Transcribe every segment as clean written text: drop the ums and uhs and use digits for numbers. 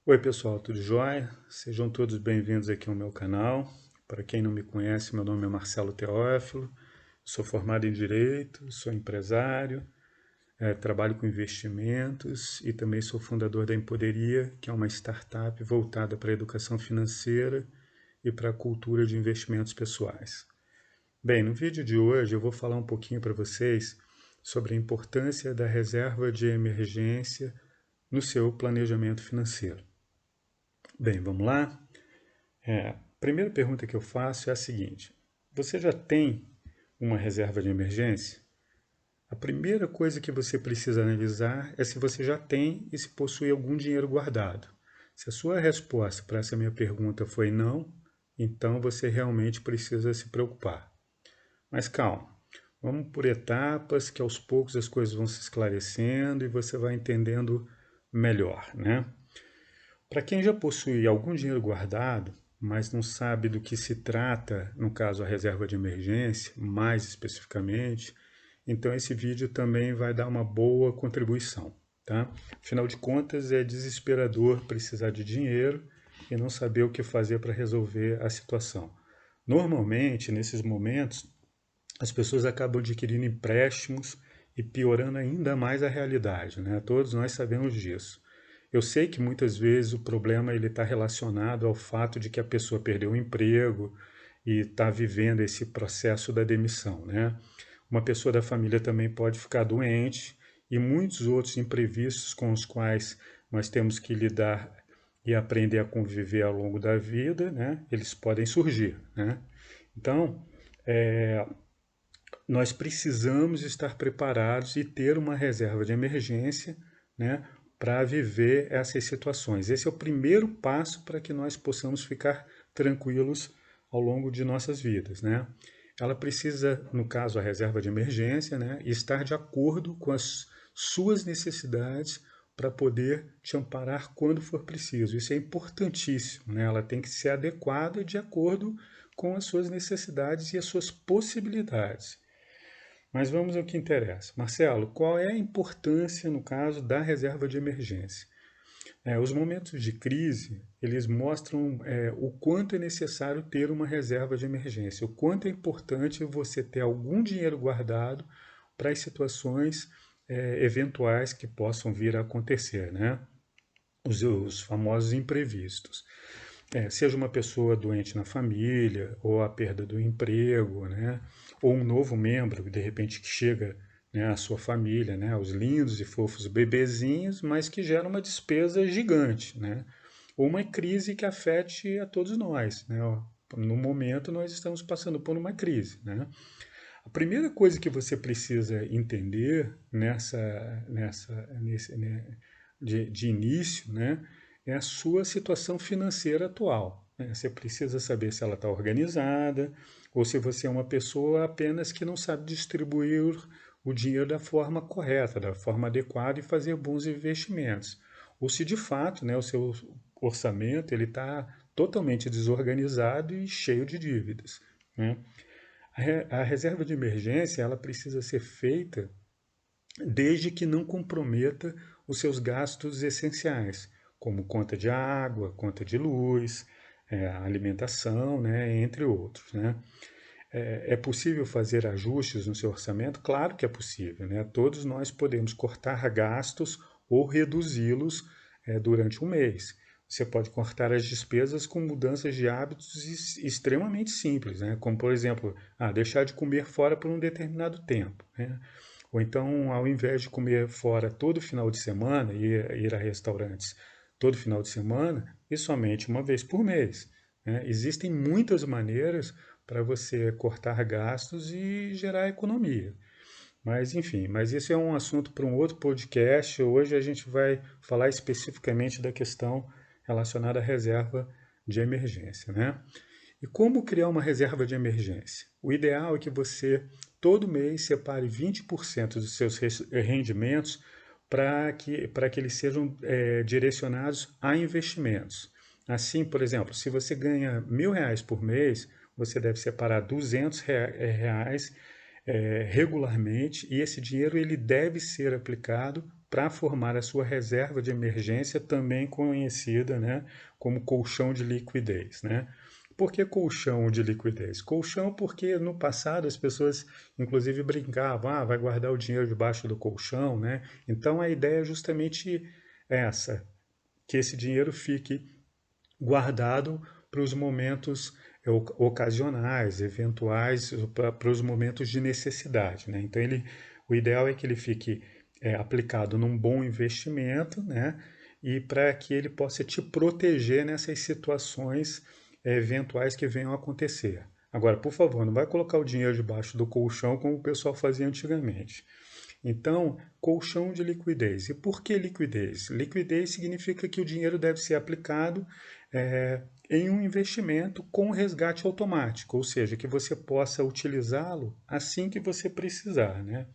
Oi pessoal, tudo jóia? Sejam todos bem-vindos aqui ao meu canal. Para quem não me conhece, meu nome é Marcelo Teófilo, sou formado em Direito, sou empresário, trabalho com investimentos e também sou fundador da Empoderia, que é uma startup voltada para a educação financeira e para a cultura de investimentos pessoais. Bem, no vídeo de hoje eu vou falar um pouquinho para vocês sobre a importância da reserva de emergência no seu planejamento financeiro. Bem, vamos lá? A primeira pergunta que eu faço é a seguinte: você já tem uma reserva de emergência? A primeira coisa que você precisa analisar é se você já tem e se possui algum dinheiro guardado. Se a sua resposta para essa minha pergunta foi não, então você realmente precisa se preocupar. Mas calma, vamos por etapas que aos poucos as coisas vão se esclarecendo e você vai entendendo melhor, né? Para quem já possui algum dinheiro guardado, mas não sabe do que se trata, no caso a reserva de emergência, mais especificamente, então esse vídeo também vai dar uma boa contribuição, tá? Afinal de contas, é desesperador precisar de dinheiro e não saber o que fazer para resolver a situação. Normalmente, nesses momentos, as pessoas acabam adquirindo empréstimos e piorando ainda mais a realidade, né? Todos nós sabemos disso. Eu sei que muitas vezes o problema ele está relacionado ao fato de que a pessoa perdeu o emprego e está vivendo esse processo da demissão, né? Uma pessoa da família também pode ficar doente e muitos outros imprevistos com os quais nós temos que lidar e aprender a conviver ao longo da vida, né? Eles podem surgir, né? Então, nós precisamos estar preparados e ter uma reserva de emergência, né, para viver essas situações. Esse é o primeiro passo para que nós possamos ficar tranquilos ao longo de nossas vidas, né? Ela precisa, no caso a reserva de emergência, né, estar de acordo com as suas necessidades para poder te amparar quando for preciso. Isso é importantíssimo, né? Ela tem que ser adequada de acordo com as suas necessidades e as suas possibilidades. Mas vamos ao que interessa. Marcelo, qual é a importância, no caso, da reserva de emergência? Os momentos de crise, eles mostram o quanto é necessário ter uma reserva de emergência, o quanto é importante você ter algum dinheiro guardado para as situações eventuais que possam vir a acontecer, né? Os famosos imprevistos. Seja uma pessoa doente na família, ou a perda do emprego, né? Ou um novo membro, de repente, que chega, né, à sua família, né, os lindos e fofos bebezinhos, mas que gera uma despesa gigante, né? Ou uma crise que afete a todos nós, né? No momento, nós estamos passando por uma crise, né? A primeira coisa que você precisa entender de início, né, é a sua situação financeira atual, né? Você precisa saber se ela está organizada ou se você é uma pessoa apenas que não sabe distribuir o dinheiro da forma correta, da forma adequada e fazer bons investimentos. Ou se de fato, né, o seu orçamento ele está totalmente desorganizado e cheio de dívidas, né? A reserva de emergência ela precisa ser feita desde que não comprometa os seus gastos essenciais, como conta de água, conta de luz, alimentação, né, entre outros, né? É possível fazer ajustes no seu orçamento? Claro que é possível, né? Todos nós podemos cortar gastos ou reduzi-los durante um mês. Você pode cortar as despesas com mudanças de hábitos extremamente simples, né? Como, por exemplo, deixar de comer fora por um determinado tempo, né? Ou então, ao invés de comer fora todo final de semana e ir a restaurantes todo final de semana, e somente uma vez por mês, né? Existem muitas maneiras para você cortar gastos e gerar economia. Mas enfim, mas isso é um assunto para um outro podcast. Hoje a gente vai falar especificamente da questão relacionada à reserva de emergência, né? E como criar uma reserva de emergência? O ideal é que você todo mês separe 20% dos seus rendimentos para que eles sejam direcionados a investimentos. Assim, por exemplo, se você ganha R$ 1.000 por mês, você deve separar R$ 200 regularmente e esse dinheiro ele deve ser aplicado para formar a sua reserva de emergência, também conhecida, né, como colchão de liquidez, né? Por que colchão de liquidez? Colchão porque no passado as pessoas inclusive brincavam, vai guardar o dinheiro debaixo do colchão, né? Então a ideia é justamente essa, que esse dinheiro fique guardado para os momentos ocasionais, eventuais, para os momentos de necessidade, né? Então o ideal é que ele fique aplicado num bom investimento, né? E para que ele possa te proteger nessas situações eventuais que venham a acontecer. Agora, por favor, não vai colocar o dinheiro debaixo do colchão como o pessoal fazia antigamente. Então, colchão de liquidez. E por que liquidez? Liquidez significa que o dinheiro deve ser aplicado em um investimento com resgate automático, ou seja, que você possa utilizá-lo assim que você precisar, né?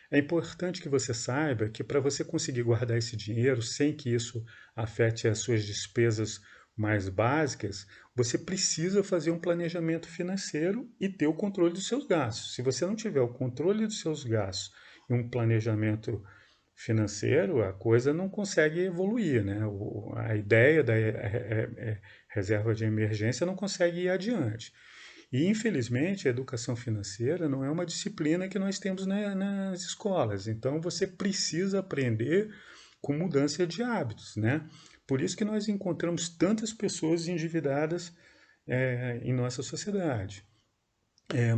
É importante que você saiba que para você conseguir guardar esse dinheiro sem que isso afete as suas despesas mais básicas, você precisa fazer um planejamento financeiro e ter o controle dos seus gastos. Se você não tiver o controle dos seus gastos e um planejamento financeiro, a coisa não consegue evoluir, né? A ideia da reserva de emergência não consegue ir adiante. E, infelizmente, a educação financeira não é uma disciplina que nós temos nas escolas. Então, você precisa aprender com mudança de hábitos, né? Por isso que nós encontramos tantas pessoas endividadas em nossa sociedade.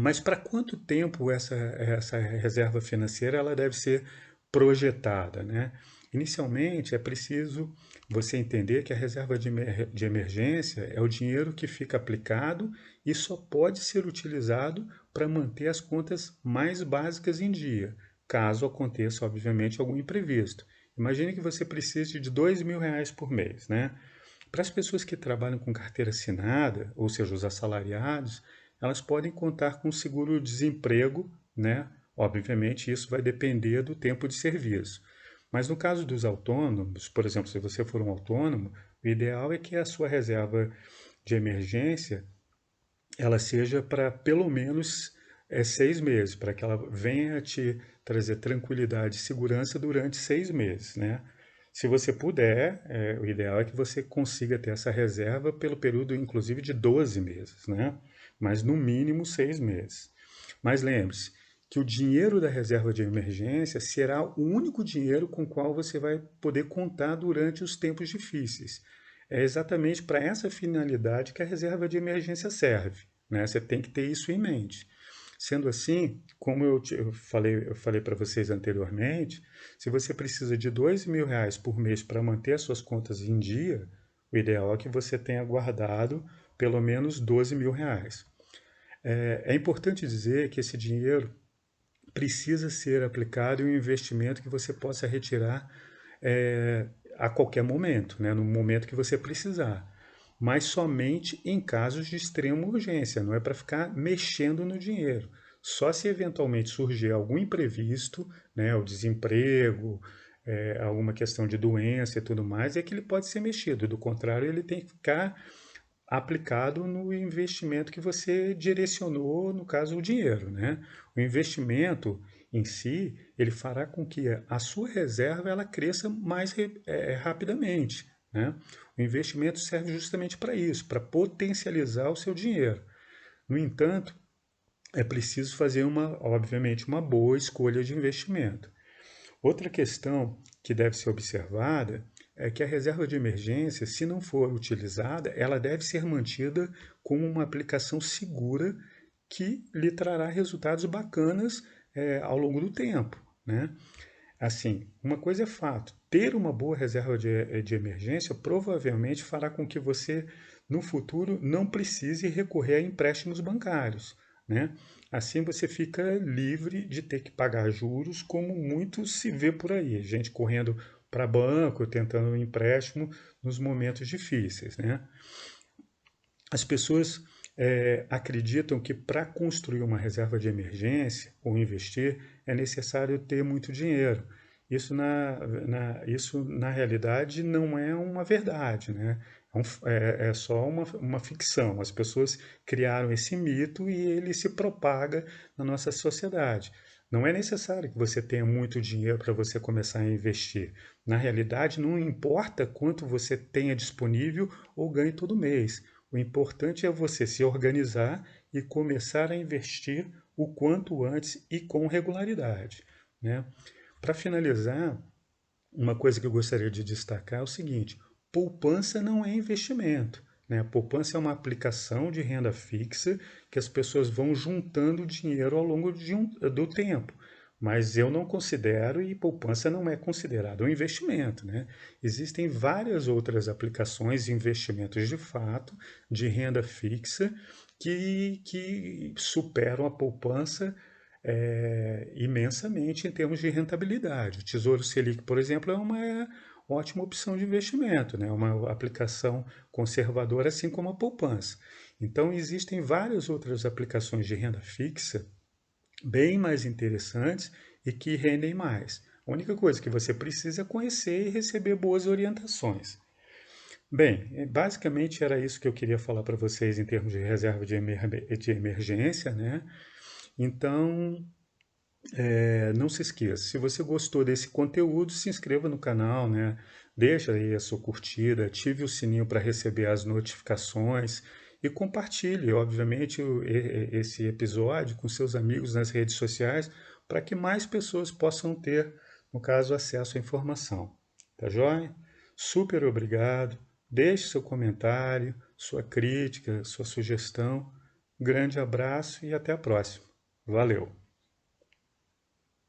Mas para quanto tempo essa reserva financeira ela deve ser projetada, né? Inicialmente é preciso você entender que a reserva de emergência é o dinheiro que fica aplicado e só pode ser utilizado para manter as contas mais básicas em dia, caso aconteça, obviamente, algum imprevisto. Imagine que você precise de R$ 2.000 por mês, né? Para as pessoas que trabalham com carteira assinada, ou seja, os assalariados, elas podem contar com seguro-desemprego, né? Obviamente, isso vai depender do tempo de serviço. Mas no caso dos autônomos, por exemplo, se você for um autônomo, o ideal é que a sua reserva de emergência ela seja para pelo menos 6 meses, para que ela venha te trazer tranquilidade e segurança durante 6 meses, né? Se você puder, o ideal é que você consiga ter essa reserva pelo período, inclusive, de 12 meses, né? Mas no mínimo 6 meses. Mas lembre-se que o dinheiro da reserva de emergência será o único dinheiro com o qual você vai poder contar durante os tempos difíceis. É exatamente para essa finalidade que a reserva de emergência serve, né? Você tem que ter isso em mente. Sendo assim, como eu falei para vocês anteriormente, se você precisa de R$ 2.000 por mês para manter as suas contas em dia, o ideal é que você tenha guardado pelo menos R$ 12.000. É importante dizer que esse dinheiro precisa ser aplicado em um investimento que você possa retirar a qualquer momento, né? No momento que você precisar. Mas somente em casos de extrema urgência, não é para ficar mexendo no dinheiro. Só se eventualmente surgir algum imprevisto, né, o desemprego, alguma questão de doença e tudo mais, é que ele pode ser mexido. Do contrário, ele tem que ficar aplicado no investimento que você direcionou, no caso, o dinheiro, né? O investimento em si, ele fará com que a sua reserva ela cresça mais rapidamente, né? O investimento serve justamente para isso, para potencializar o seu dinheiro. No entanto, é preciso fazer obviamente, uma boa escolha de investimento. Outra questão que deve ser observada é que a reserva de emergência, se não for utilizada, ela deve ser mantida como uma aplicação segura que lhe trará resultados bacanas ao longo do tempo, né? Assim, uma coisa é fato, ter uma boa reserva de emergência provavelmente fará com que você, no futuro, não precise recorrer a empréstimos bancários, né? Assim você fica livre de ter que pagar juros, como muito se vê por aí, gente correndo para banco, tentando um empréstimo nos momentos difíceis, né? As pessoas acreditam que para construir uma reserva de emergência ou investir é necessário ter muito dinheiro. Isso, na realidade, não é uma verdade, né? É só uma ficção. As pessoas criaram esse mito e ele se propaga na nossa sociedade. Não é necessário que você tenha muito dinheiro para você começar a investir. Na realidade, não importa quanto você tenha disponível ou ganhe todo mês. O importante é você se organizar e começar a investir o quanto antes e com regularidade, né? Para finalizar, uma coisa que eu gostaria de destacar é o seguinte: poupança não é investimento, né? Poupança é uma aplicação de renda fixa que as pessoas vão juntando dinheiro ao longo do tempo. Mas eu não considero, e poupança não é considerado um investimento, né? Existem várias outras aplicações, investimentos de fato, de renda fixa, que superam a poupança imensamente em termos de rentabilidade. O Tesouro Selic, por exemplo, é uma ótima opção de investimento, né? Uma aplicação conservadora, assim como a poupança. Então, existem várias outras aplicações de renda fixa bem mais interessantes e que rendem mais. A única coisa que você precisa é conhecer e receber boas orientações. Bem, basicamente era isso que eu queria falar para vocês em termos de reserva de emergência, né? Então, não se esqueça, se você gostou desse conteúdo, se inscreva no canal, né? Deixa aí a sua curtida, ative o sininho para receber as notificações e compartilhe, obviamente, esse episódio com seus amigos nas redes sociais para que mais pessoas possam ter, no caso, acesso à informação. Tá joia? Super obrigado. Deixe seu comentário, sua crítica, sua sugestão. Grande abraço e até a próxima. Valeu!